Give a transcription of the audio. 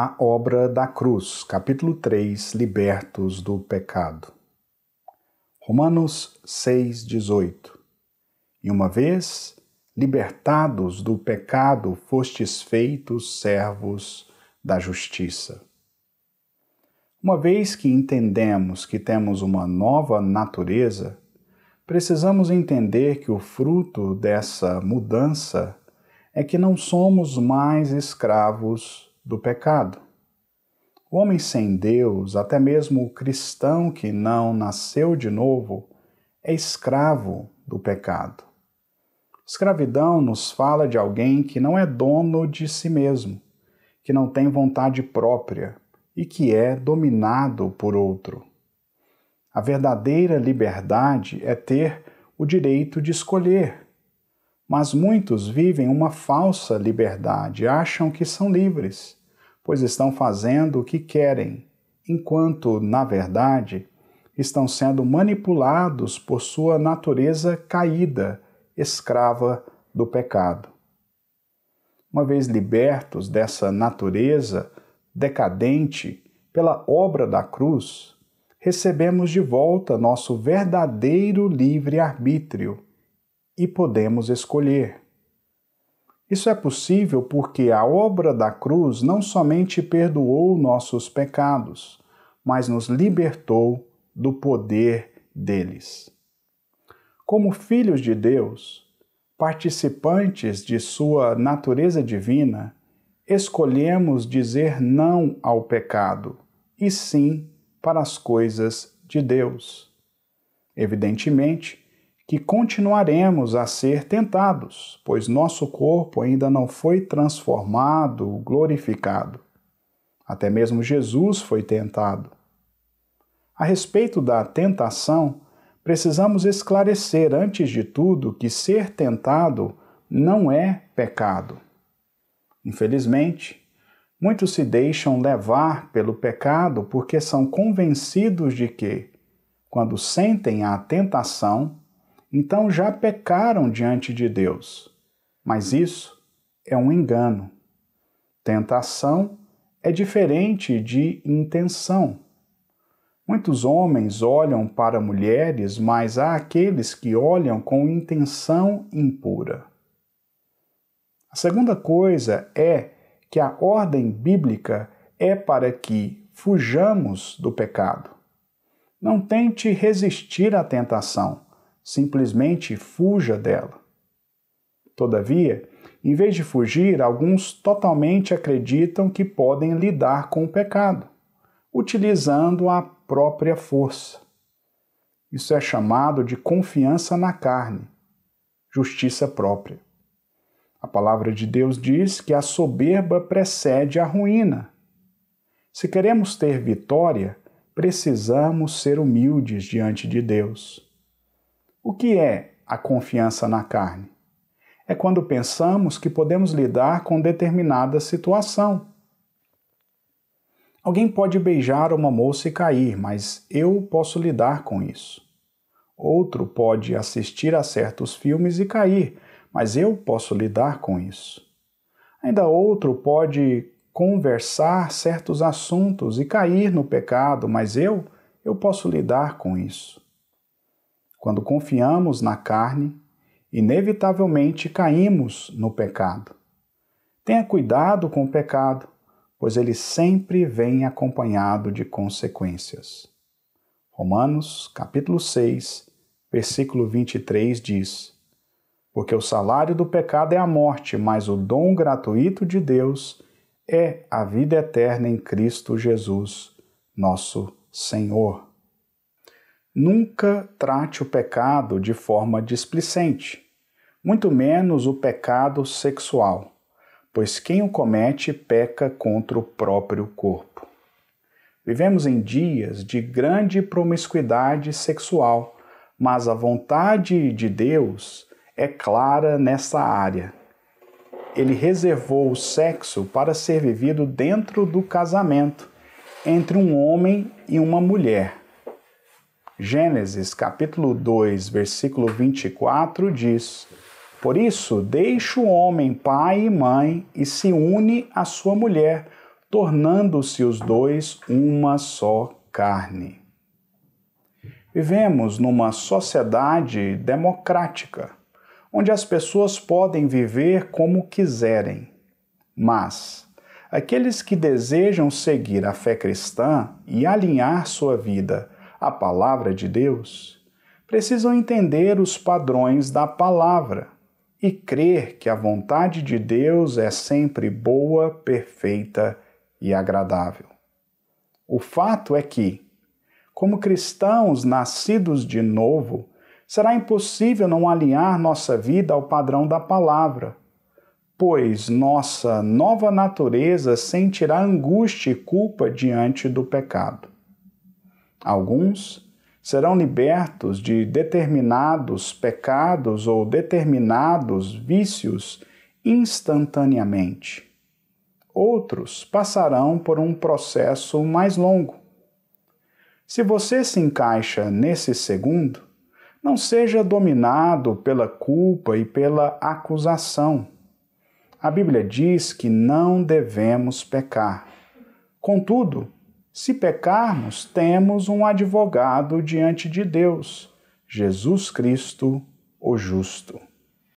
A obra da cruz, capítulo 3, libertos do pecado. Romanos 6,18. E uma vez, libertados do pecado, fostes feitos servos da justiça. Uma vez que entendemos que temos uma nova natureza, precisamos entender que o fruto dessa mudança é que não somos mais escravos do pecado. O homem sem Deus, até mesmo o cristão que não nasceu de novo, é escravo do pecado. Escravidão nos fala de alguém que não é dono de si mesmo, que não tem vontade própria e que é dominado por outro. A verdadeira liberdade é ter o direito de escolher. Mas muitos vivem uma falsa liberdade, acham que são livres, pois estão fazendo o que querem, enquanto, na verdade, estão sendo manipulados por sua natureza caída, escrava do pecado. Uma vez libertos dessa natureza decadente pela obra da cruz, recebemos de volta nosso verdadeiro livre-arbítrio e podemos escolher. Isso é possível porque a obra da cruz não somente perdoou nossos pecados, mas nos libertou do poder deles. Como filhos de Deus, participantes de sua natureza divina, escolhemos dizer não ao pecado e sim para as coisas de Deus. Evidentemente, que continuaremos a ser tentados, pois nosso corpo ainda não foi transformado, glorificado. Até mesmo Jesus foi tentado. A respeito da tentação, precisamos esclarecer antes de tudo que ser tentado não é pecado. Infelizmente, muitos se deixam levar pelo pecado porque são convencidos de que, quando sentem a tentação, então já pecaram diante de Deus. Mas isso é um engano. Tentação é diferente de intenção. Muitos homens olham para mulheres, mas há aqueles que olham com intenção impura. A segunda coisa é que a ordem bíblica é para que fujamos do pecado. Não tente resistir à tentação. Simplesmente fuja dela. Todavia, em vez de fugir, alguns totalmente acreditam que podem lidar com o pecado, utilizando a própria força. Isso é chamado de confiança na carne, justiça própria. A palavra de Deus diz que a soberba precede a ruína. Se queremos ter vitória, precisamos ser humildes diante de Deus. O que é a confiança na carne? É quando pensamos que podemos lidar com determinada situação. Alguém pode beijar uma moça e cair, mas eu posso lidar com isso. Outro pode assistir a certos filmes e cair, mas eu posso lidar com isso. Ainda outro pode conversar certos assuntos e cair no pecado, mas eu posso lidar com isso. Quando confiamos na carne, inevitavelmente caímos no pecado. Tenha cuidado com o pecado, pois ele sempre vem acompanhado de consequências. Romanos, capítulo 6, versículo 23 diz: Porque o salário do pecado é a morte, mas o dom gratuito de Deus é a vida eterna em Cristo Jesus, nosso Senhor. Nunca trate o pecado de forma displicente, muito menos o pecado sexual, pois quem o comete peca contra o próprio corpo. Vivemos em dias de grande promiscuidade sexual, mas a vontade de Deus é clara nessa área. Ele reservou o sexo para ser vivido dentro do casamento, entre um homem e uma mulher. Gênesis capítulo 2, versículo 24 diz: Por isso, deixa o homem pai e mãe e se une à sua mulher, tornando-se os dois uma só carne. Vivemos numa sociedade democrática, onde as pessoas podem viver como quiserem, mas aqueles que desejam seguir a fé cristã e alinhar sua vida à palavra de Deus, precisam entender os padrões da palavra e crer que a vontade de Deus é sempre boa, perfeita e agradável. O fato é que, como cristãos nascidos de novo, será impossível não alinhar nossa vida ao padrão da palavra, pois nossa nova natureza sentirá angústia e culpa diante do pecado. Alguns serão libertos de determinados pecados ou determinados vícios instantaneamente. Outros passarão por um processo mais longo. Se você se encaixa nesse segundo, não seja dominado pela culpa e pela acusação. A Bíblia diz que não devemos pecar. Contudo, se pecarmos, temos um advogado diante de Deus, Jesus Cristo, o justo.